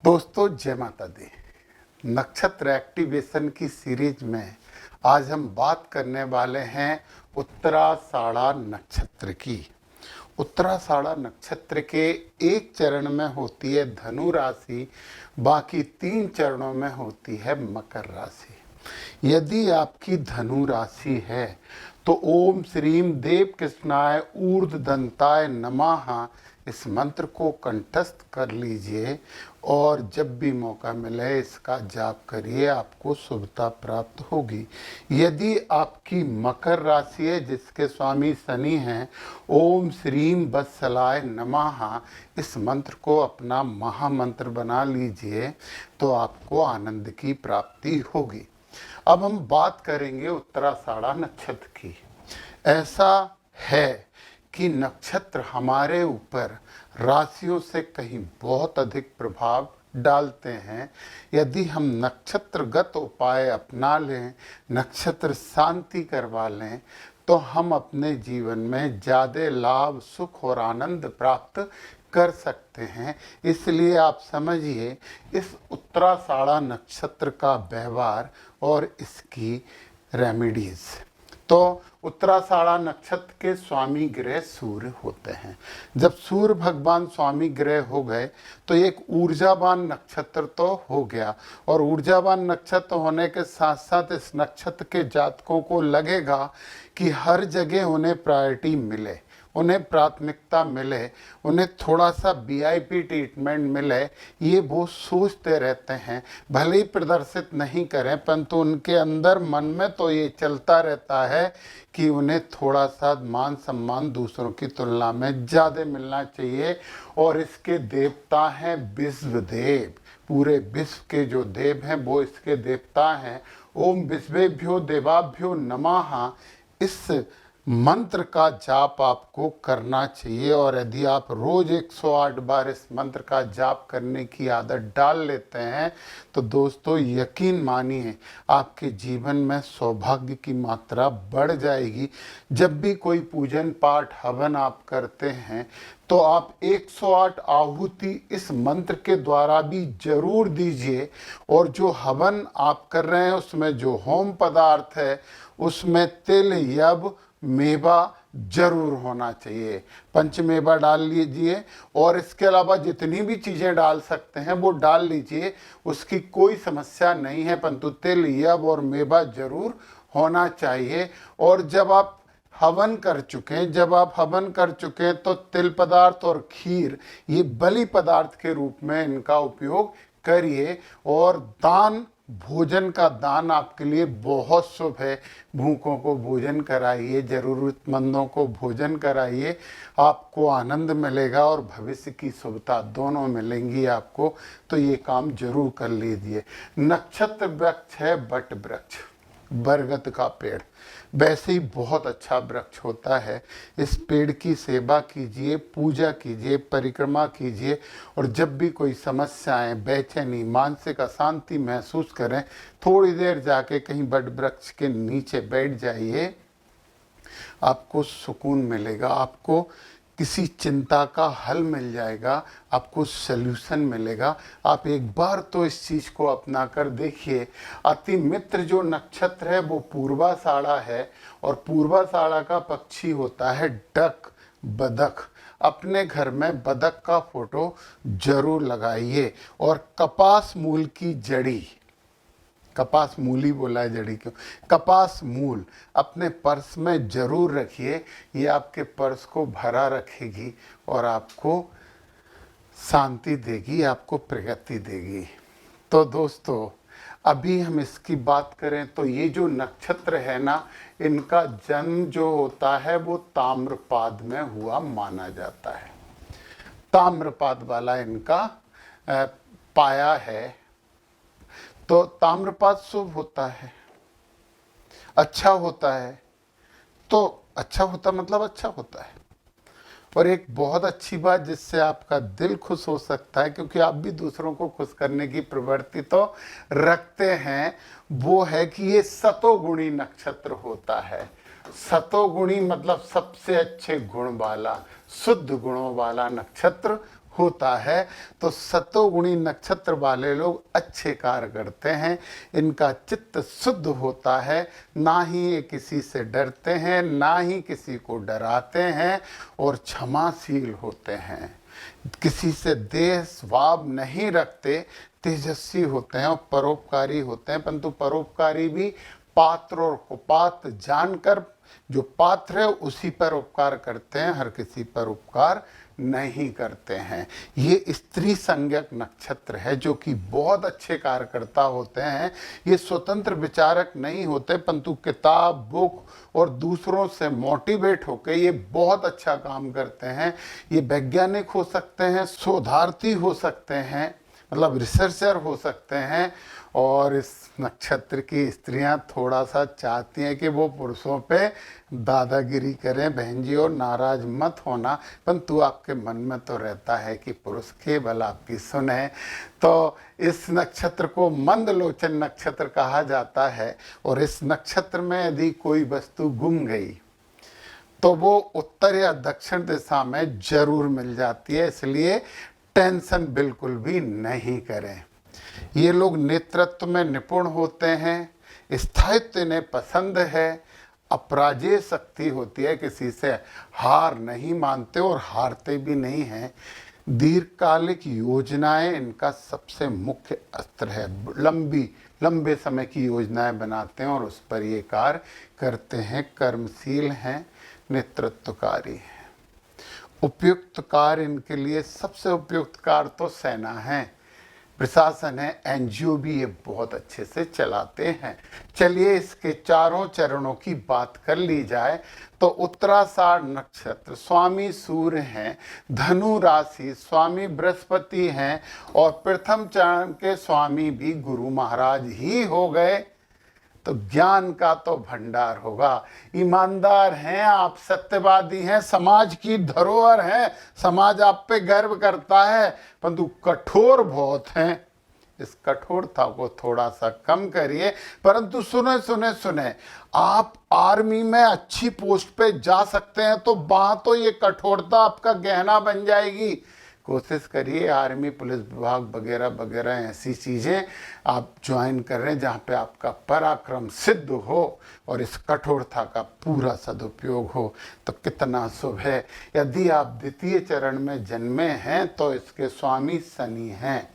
दोस्तों जय माता दी। नक्षत्र एक्टिवेशन की सीरीज में आज हम बात करने वाले हैं उत्तराषाढ़ा नक्षत्र की। उत्तराषाढ़ा नक्षत्र के एक चरण में होती है धनु राशि, बाकी 3 चरणों में होती है मकर राशि। यदि आपकी धनु राशि है तो ओम श्रीम देव कृष्णाय ऊर्ध्वदंताय नमः इस मंत्र को कंठस्थ कर लीजिए और जब भी मौका मिले इसका जाप करिए, आपको शुभता प्राप्त होगी। यदि आपकी मकर राशि है जिसके स्वामी शनि हैं, ओम श्रीम वत्सलाय नमः इस मंत्र को अपना महामंत्र बना लीजिए तो आपको आनंद की प्राप्ति होगी। अब हम बात करेंगे उत्तराषाढ़ा नक्षत्र की। ऐसा है कि नक्षत्र हमारे ऊपर राशियों से कहीं बहुत अधिक प्रभाव डालते हैं। यदि हम नक्षत्रगत उपाय अपना लें, नक्षत्र शांति करवा लें, तो हम अपने जीवन में ज़्यादा लाभ, सुख और आनंद प्राप्त कर सकते हैं। इसलिए आप समझिए इस उत्तराषाढ़ा नक्षत्र का व्यवहार और इसकी रेमेडीज। तो उत्तराषाढ़ा नक्षत्र के स्वामी ग्रह सूर्य होते हैं। जब सूर्य भगवान स्वामी ग्रह हो गए तो एक ऊर्जावान नक्षत्र तो हो गया, और ऊर्जावान नक्षत्र होने के साथ साथ इस नक्षत्र के जातकों को लगेगा कि हर जगह उन्हें प्रायोरिटी मिले, उन्हें प्राथमिकता मिले, उन्हें थोड़ा सा वीआईपी ट्रीटमेंट मिले। ये वो सोचते रहते हैं, भले ही प्रदर्शित नहीं करें, परंतु उनके अंदर मन में तो ये चलता रहता है कि उन्हें थोड़ा सा मान सम्मान दूसरों की तुलना में ज़्यादा मिलना चाहिए। और इसके देवता हैं विश्व देव। पूरे विश्व के जो देव हैं वो इसके देवता हैं। ओम विश्वेभ्यो देवाभ्यो नमः इस मंत्र का जाप आपको करना चाहिए। और यदि आप रोज 108 बार इस मंत्र का जाप करने की आदत डाल लेते हैं तो दोस्तों यकीन मानिए आपके जीवन में सौभाग्य की मात्रा बढ़ जाएगी। जब भी कोई पूजन पाठ हवन आप करते हैं तो आप 108 आहुति इस मंत्र के द्वारा भी जरूर दीजिए। और जो हवन आप कर रहे हैं उसमें जो होम पदार्थ है उसमें तिल, यव, मेवा जरूर होना चाहिए। पंचमेवा डाल लीजिए और इसके अलावा जितनी भी चीज़ें डाल सकते हैं वो डाल लीजिए, उसकी कोई समस्या नहीं है, परंतु तिल, यव और मेवा जरूर होना चाहिए। और जब आप हवन कर चुके हैं तो तिल पदार्थ और खीर ये बलि पदार्थ के रूप में इनका उपयोग करिए। और दान, भोजन का दान आपके लिए बहुत शुभ है। भूखों को भोजन कराइए, ज़रूरतमंदों को भोजन कराइए, आपको आनंद मिलेगा और भविष्य की शुभता दोनों मिलेंगी आपको। तो ये काम जरूर कर लीजिए। नक्षत्र वृक्ष है बट वृक्ष, बरगद का पेड़, वैसे ही बहुत अच्छा वृक्ष होता है। इस पेड़ की सेवा कीजिए, पूजा कीजिए, परिक्रमा कीजिए। और जब भी कोई समस्याएं, बेचैनी, मानसिक अशांति महसूस करें, थोड़ी देर जाके कहीं बड़ वृक्ष के नीचे बैठ जाइए, आपको सुकून मिलेगा, आपको किसी चिंता का हल मिल जाएगा, आपको सल्यूशन मिलेगा। आप एक बार तो इस चीज़ को अपना कर देखिए। अति मित्र जो नक्षत्र है वो पूर्वाषाढ़ा है, और पूर्वाषाढ़ा का पक्षी होता है डक, बदख। अपने घर में बदख का फोटो जरूर लगाइए। और कपास मूल की जड़ी, कपास मूली बोला है, जड़ी क्यों, कपास मूल अपने पर्स में जरूर रखिए। ये आपके पर्स को भरा रखेगी और आपको शांति देगी, आपको प्रगति देगी। तो दोस्तों अभी हम इसकी बात करें तो ये जो नक्षत्र है ना, इनका जन्म जो होता है वो ताम्रपाद में हुआ माना जाता है। ताम्रपाद वाला इनका पाया है। तो ताम्रपाद शुभ होता है, अच्छा होता है। तो अच्छा होता मतलब अच्छा होता है। और एक बहुत अच्छी बात जिससे आपका दिल खुश हो सकता है, क्योंकि आप भी दूसरों को खुश करने की प्रवृत्ति तो रखते हैं, वो है कि ये सतोगुणी नक्षत्र होता है। सतोगुणी मतलब सबसे अच्छे गुण वाला, शुद्ध गुणों वाला नक्षत्र होता है। तो सतोगुणी नक्षत्र वाले लोग अच्छे कार्य करते हैं, इनका चित्त शुद्ध होता है, ना ही ये किसी से डरते हैं, ना ही किसी को डराते हैं, और क्षमाशील होते हैं, किसी से देश भाव नहीं रखते, तेजस्वी होते हैं और परोपकारी होते हैं। परंतु परोपकारी भी पात्र और कुपात्र जानकर, जो पात्र है उसी पर उपकार करते हैं, हर किसी पर उपकार नहीं करते हैं। ये स्त्री संज्ञक नक्षत्र है जो कि बहुत अच्छे कार्यकर्ता होते हैं। ये स्वतंत्र विचारक नहीं होते, परंतु किताब, बुक और दूसरों से मोटिवेट होकर ये बहुत अच्छा काम करते हैं। ये वैज्ञानिक हो सकते हैं, शोधार्थी हो सकते हैं, मतलब रिसर्चर हो सकते हैं। और इस नक्षत्र की स्त्रियां थोड़ा सा चाहती हैं कि वो पुरुषों पे दादागिरी करें, बहन जी, और नाराज मत होना, परंतु आपके मन में तो रहता है कि पुरुष केवल आपकी सुने। तो इस नक्षत्र को मंदलोचन नक्षत्र कहा जाता है। और इस नक्षत्र में यदि कोई वस्तु गुम गई तो वो उत्तर या दक्षिण दिशा में जरूर मिल जाती है, इसलिए टेंशन बिल्कुल भी नहीं करें। ये लोग नेतृत्व में निपुण होते हैं, स्थायित्व इन्हें पसंद है, अपराजेय शक्ति होती है, किसी से हार नहीं मानते और हारते भी नहीं हैं। दीर्घकालिक योजनाएं इनका सबसे मुख्य अस्त्र है, लंबे समय की योजनाएं बनाते हैं और उस पर ये कार्य करते हैं। कर्मशील हैं, नेतृत्वकारी हैं। उपयुक्त कार्य इनके लिए सबसे उपयुक्त कार्य तो सेना है, प्रशासन है, एनजीओ भी ये बहुत अच्छे से चलाते हैं। चलिए इसके चारों चरणों की बात कर ली जाए। तो उत्तराषाढ़ नक्षत्र स्वामी सूर्य हैं, धनु राशि स्वामी बृहस्पति हैं, और प्रथम चरण के स्वामी भी गुरु महाराज ही हो गए। तो ज्ञान का तो भंडार होगा। ईमानदार हैं आप, सत्यवादी हैं, समाज की धरोहर हैं, समाज आप पे गर्व करता है, परंतु कठोर बहुत हैं। इस कठोरता को थोड़ा सा कम करिए। परंतु सुने सुने सुने, आप आर्मी में अच्छी पोस्ट पे जा सकते हैं, तो वहां तो ये कठोरता आपका गहना बन जाएगी। कोशिश करिए आर्मी, पुलिस विभाग वगैरह वगैरह ऐसी चीज़ें आप ज्वाइन कर रहे हैं जहाँ पे आपका पराक्रम सिद्ध हो और इस कठोरता का पूरा सदुपयोग हो, तो कितना शुभ है। यदि आप द्वितीय चरण में जन्मे हैं तो इसके स्वामी शनि हैं।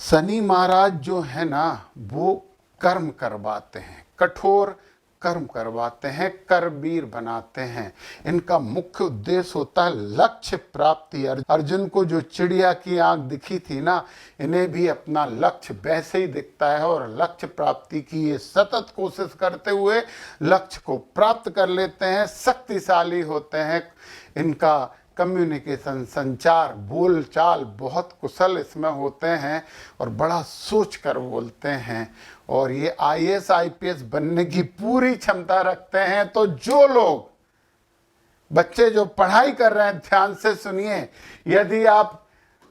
शनि महाराज जो है ना, वो कर्म करवाते हैं, कठोर कर्म करवाते हैं, करवीर बनाते हैं। इनका मुख्य उद्देश्य होता है लक्ष्य प्राप्ति। अर्जुन को जो चिड़िया की आंख दिखी थी ना, इन्हें भी अपना लक्ष्य वैसे ही दिखता है और लक्ष्य प्राप्ति की ये सतत कोशिश करते हुए लक्ष्य को प्राप्त कर लेते हैं। शक्तिशाली होते हैं, इनका कम्युनिकेशन, संचार, बोल चाल बहुत कुशल इसमें होते हैं और बड़ा सोच कर बोलते हैं। और ये आईएएस आईपीएस बनने की पूरी क्षमता रखते हैं। तो जो लोग बच्चे जो पढ़ाई कर रहे हैं, ध्यान से सुनिए। यदि आप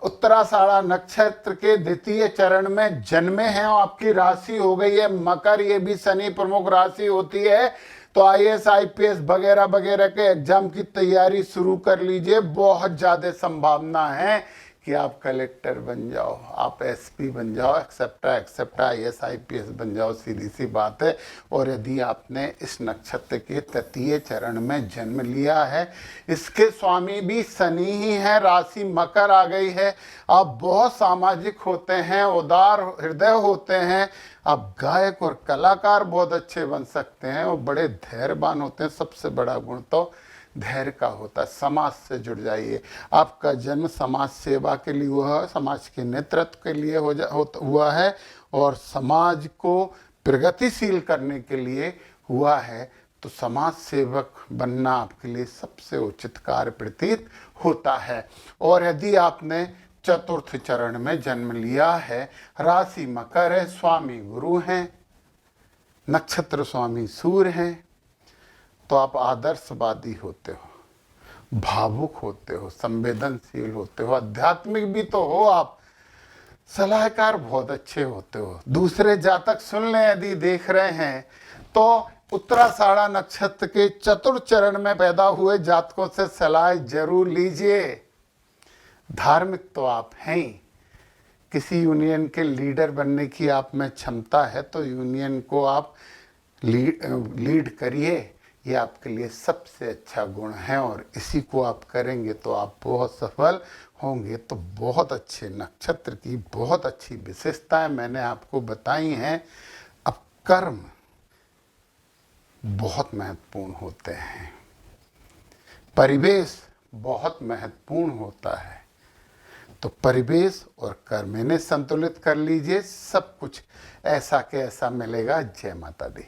उत्तराषाढ़ नक्षत्र के द्वितीय चरण में जन्मे हैं और आपकी राशि हो गई है मकर, ये भी शनि प्रमुख राशि होती है, तो आईएएस आईपीएस वगैरह वगैरह के एग्जाम की तैयारी शुरू कर लीजिए। बहुत ज़्यादा संभावना है कि आप कलेक्टर बन जाओ, आप एसपी बन जाओ, एक्सेप्टा आईएएस आईपीएस बन जाओ, सीधी सी बात है। और यदि आपने इस नक्षत्र के तृतीय चरण में जन्म लिया है, इसके स्वामी भी शनि ही है, राशि मकर आ गई है। आप बहुत सामाजिक होते हैं, उदार हृदय होते हैं, आप गायक और कलाकार बहुत अच्छे बन सकते हैं और बड़े धैर्यवान होते हैं। सबसे बड़ा गुण तो धैर्य का होता है। समाज से जुड़ जाइए। आपका जन्म समाज सेवा के लिए हुआ है, समाज के नेतृत्व के लिए हुआ है और समाज को प्रगतिशील करने के लिए हुआ है। तो समाज सेवक बनना आपके लिए सबसे उचित कार्य प्रतीत होता है। और यदि आपने चतुर्थ चरण में जन्म लिया है, राशि मकर है, स्वामी गुरु हैं, नक्षत्र स्वामी सूर्य हैं, तो आप आदर्शवादी होते हो, भावुक होते हो, संवेदनशील होते हो, आध्यात्मिक भी तो हो आप, सलाहकार बहुत अच्छे होते हो। दूसरे जातक सुन लें यदि देख रहे हैं तो उत्तराषाढ़ नक्षत्र के चतुर्थ चरण में पैदा हुए जातकों से सलाह जरूर लीजिए। धार्मिक तो आप हैं ही, किसी यूनियन के लीडर बनने की आप में क्षमता है तो यूनियन को आप लीड करिए, ये आपके लिए सबसे अच्छा गुण है और इसी को आप करेंगे तो आप बहुत सफल होंगे। तो बहुत अच्छे नक्षत्र की बहुत अच्छी विशेषताएं मैंने आपको बताई हैं। अब कर्म बहुत महत्वपूर्ण होते हैं, परिवेश बहुत महत्वपूर्ण होता है। तो परिवेश और कर्म इन्हें संतुलित कर लीजिए, सब कुछ ऐसा के ऐसा मिलेगा। जय माता दी।